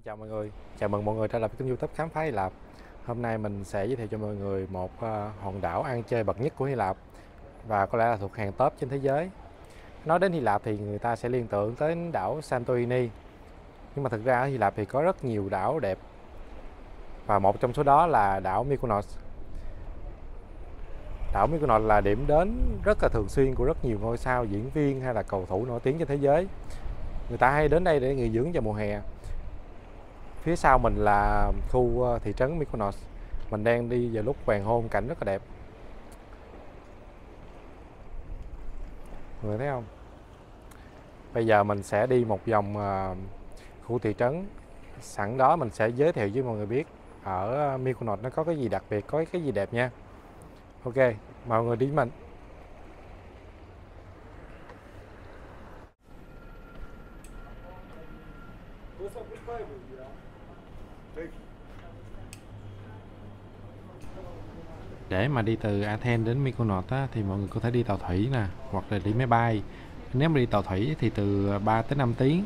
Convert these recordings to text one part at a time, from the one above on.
Chào mọi người, chào mừng mọi người trở lại với kênh YouTube Khám phá Hy Lạp. Hôm nay mình sẽ giới thiệu cho mọi người một hòn đảo ăn chơi bậc nhất của Hy Lạp và có lẽ là thuộc hàng top trên thế giới. Nói đến Hy Lạp thì người ta sẽ liên tưởng tới đảo Santorini, nhưng mà thực ra ở Hy Lạp thì có rất nhiều đảo đẹp và một trong số đó là đảo Mykonos. Đảo Mykonos là điểm đến rất là thường xuyên của rất nhiều ngôi sao, diễn viên hay là cầu thủ nổi tiếng trên thế giới. Người ta hay đến đây để nghỉ dưỡng vào mùa hè. Phía sau mình là khu thị trấn Mykonos. Mình đang đi vào lúc hoàng hôn, cảnh rất là đẹp. Mọi người thấy không? Bây giờ mình sẽ đi một vòng khu thị trấn. Sẵn đó mình sẽ giới thiệu với mọi người biết ở Mykonos nó có cái gì đặc biệt, có cái gì đẹp nha. Ok, mời mọi người đi với mình. Để mà đi từ Athens đến Mykonos á, thì mọi người có thể đi tàu thủy nè, hoặc là đi máy bay. Nếu mà đi tàu thủy thì từ 3 tới 5 tiếng,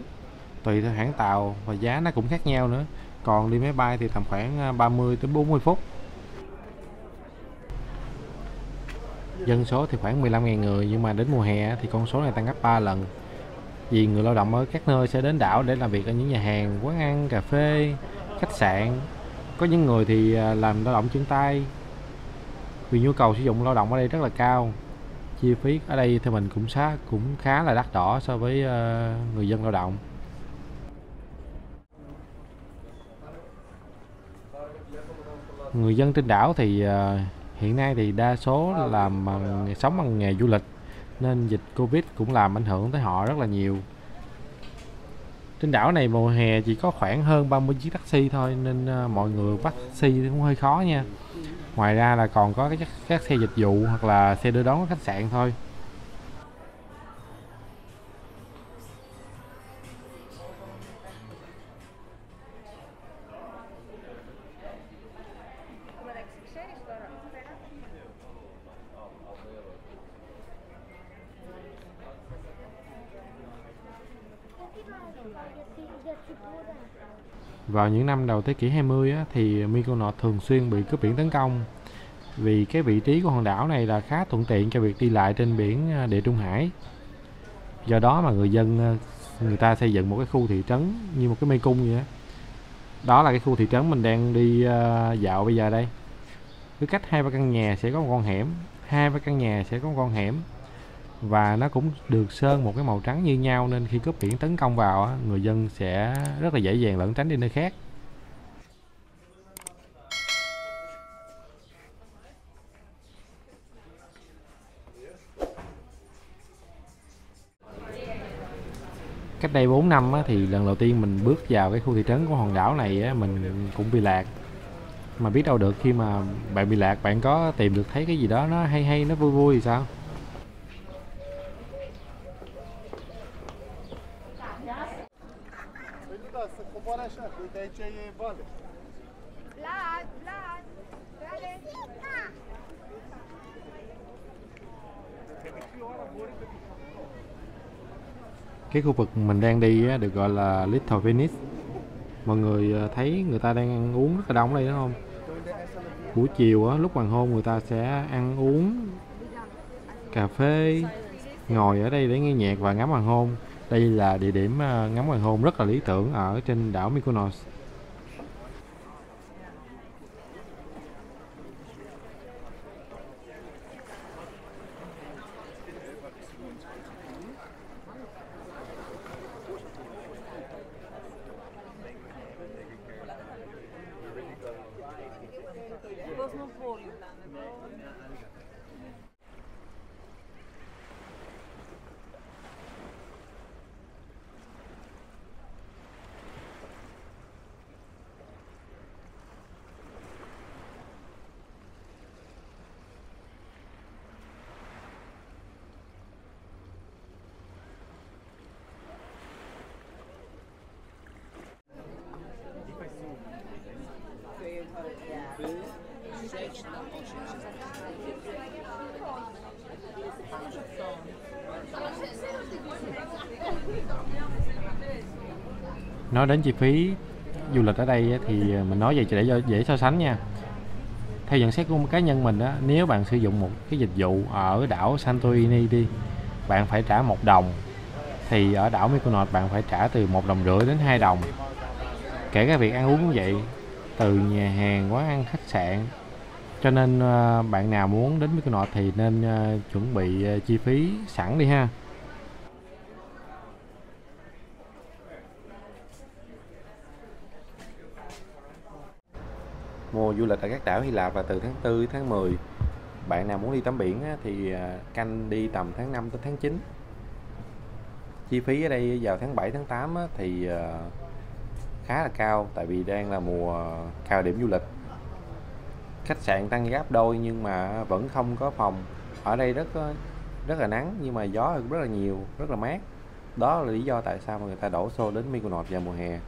tùy theo hãng tàu và giá nó cũng khác nhau nữa. Còn đi máy bay thì tầm khoảng 30 tới 40 phút. Dân số thì khoảng 15.000 người, nhưng mà đến mùa hè thì con số này tăng gấp 3 lần. Vì người lao động ở các nơi sẽ đến đảo để làm việc ở những nhà hàng, quán ăn, cà phê, khách sạn. Có những người thì làm lao động chân tay. Vì nhu cầu sử dụng lao động ở đây rất là cao. Chi phí ở đây theo mình cũng khá là đắt đỏ so với người dân lao động. Người dân trên đảo thì hiện nay thì đa số sống bằng nghề du lịch, nên dịch Covid cũng làm ảnh hưởng tới họ rất là nhiều. Trên đảo này mùa hè chỉ có khoảng hơn 30 chiếc taxi thôi, nên mọi người bắt taxi cũng hơi khó nha. Ngoài ra là còn có các xe dịch vụ hoặc là xe đưa đón ở khách sạn thôi. Vào những năm đầu thế kỷ 20 á, thì Mykonos thường xuyên bị cướp biển tấn công. Vì cái vị trí của hòn đảo này là khá thuận tiện cho việc đi lại trên biển Địa Trung Hải. Do đó mà người ta xây dựng một cái khu thị trấn như một cái mê cung vậy đó. Đó là cái khu thị trấn mình đang đi dạo bây giờ đây. Cứ cách 2-3 căn nhà sẽ có một con hẻm, 2-3 căn nhà sẽ có một con hẻm. Và nó cũng được sơn một cái màu trắng như nhau, nên khi cướp biển tấn công vào á, người dân sẽ rất là dễ dàng lẩn tránh đi nơi khác. Cách đây 4 năm á, thì lần đầu tiên mình bước vào cái khu thị trấn của hòn đảo này á, mình cũng bị lạc. Mà biết đâu được, khi mà bạn bị lạc, bạn có tìm được thấy cái gì đó nó hay hay, nó vui vui thì sao? Cái khu vực mình đang đi á, được gọi là Little Venice. Mọi người thấy người ta đang ăn uống rất là đông ở đây đúng không? Buổi chiều á, lúc hoàng hôn người ta sẽ ăn uống cà phê, ngồi ở đây để nghe nhạc và ngắm hoàng hôn. Đây là địa điểm ngắm hoàng hôn rất là lý tưởng ở trên đảo Mykonos. Nói đến chi phí du lịch ở đây thì mình nói vậy để dễ so sánh nha. Theo nhận xét của cá nhân mình á, nếu bạn sử dụng một cái dịch vụ ở đảo Santorini đi, bạn phải trả 1 đồng, thì ở đảo Mykonos bạn phải trả từ 1,5 đồng đến 2 đồng. Kể cả việc ăn uống cũng vậy, từ nhà hàng, quán ăn, khách sạn. Cho nên bạn nào muốn đến Mykonos thì nên chuẩn bị chi phí sẵn đi ha. Mùa du lịch ở các đảo Hy Lạp là từ tháng 4 đến tháng 10. Bạn nào muốn đi tắm biển thì canh đi tầm tháng 5 đến tháng 9. Chi phí ở đây vào tháng 7, tháng 8 thì khá là cao, tại vì đang là mùa cao điểm du lịch. Khách sạn tăng gấp đôi nhưng mà vẫn không có phòng. Ở đây rất là nắng nhưng mà gió rất là nhiều, rất là mát. Đó là lý do tại sao mà người ta đổ xô đến Mykonos vào mùa hè.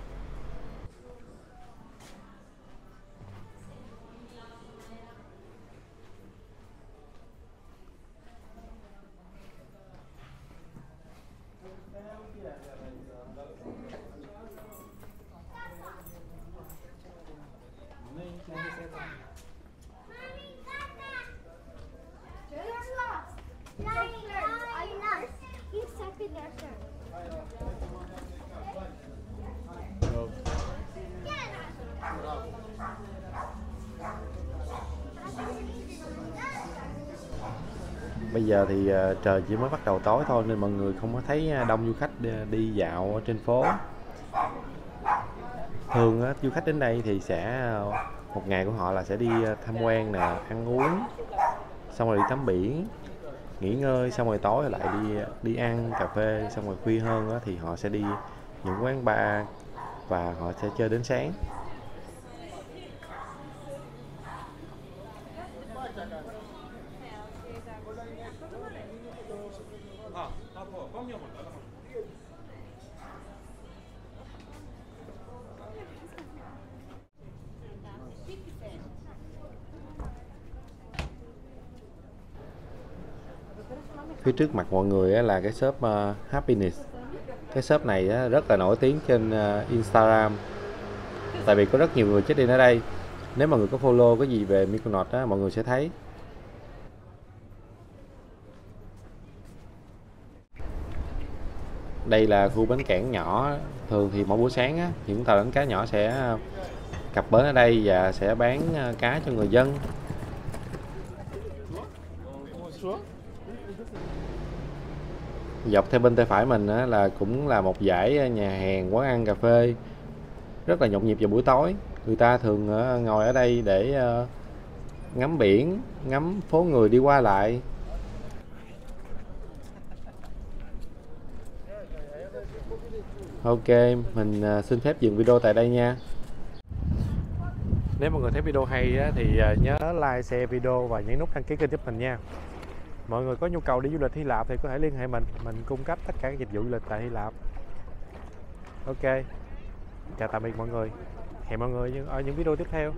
Bây giờ thì trời chỉ mới bắt đầu tối thôi nên mọi người không có thấy đông du khách đi dạo ở trên phố. Thường du khách đến đây thì sẽ một ngày của họ là sẽ đi tham quan nè, ăn uống, xong rồi đi tắm biển, nghỉ ngơi, xong rồi tối lại đi ăn cà phê, xong rồi khuya hơn thì họ sẽ đi những quán bar và họ sẽ chơi đến sáng. Phía trước mặt mọi người là cái shop Happiness. Cái shop này rất là nổi tiếng trên Instagram, tại vì có rất nhiều người check in ở đây. Nếu mà người có follow cái gì về Mykonos mọi người sẽ thấy. Đây là khu bến cảng nhỏ. Thường thì mỗi buổi sáng những tàu đánh cá nhỏ sẽ cập bến ở đây và sẽ bán cá cho người dân. Dọc theo bên tay phải mình là cũng là một dãy nhà hàng, quán ăn, cà phê rất là nhộn nhịp vào buổi tối. Người ta thường ngồi ở đây để ngắm biển, ngắm phố người đi qua lại. Ok, mình xin phép dừng video tại đây nha. Nếu mọi người thấy video hay thì nhớ like, share video và nhấn nút đăng ký kênh giúp mình nha. Mọi người có nhu cầu đi du lịch Hy Lạp thì có thể liên hệ mình cung cấp tất cả các dịch vụ du lịch tại Hy Lạp. Ok, chào tạm biệt mọi người. Hẹn mọi người ở những video tiếp theo.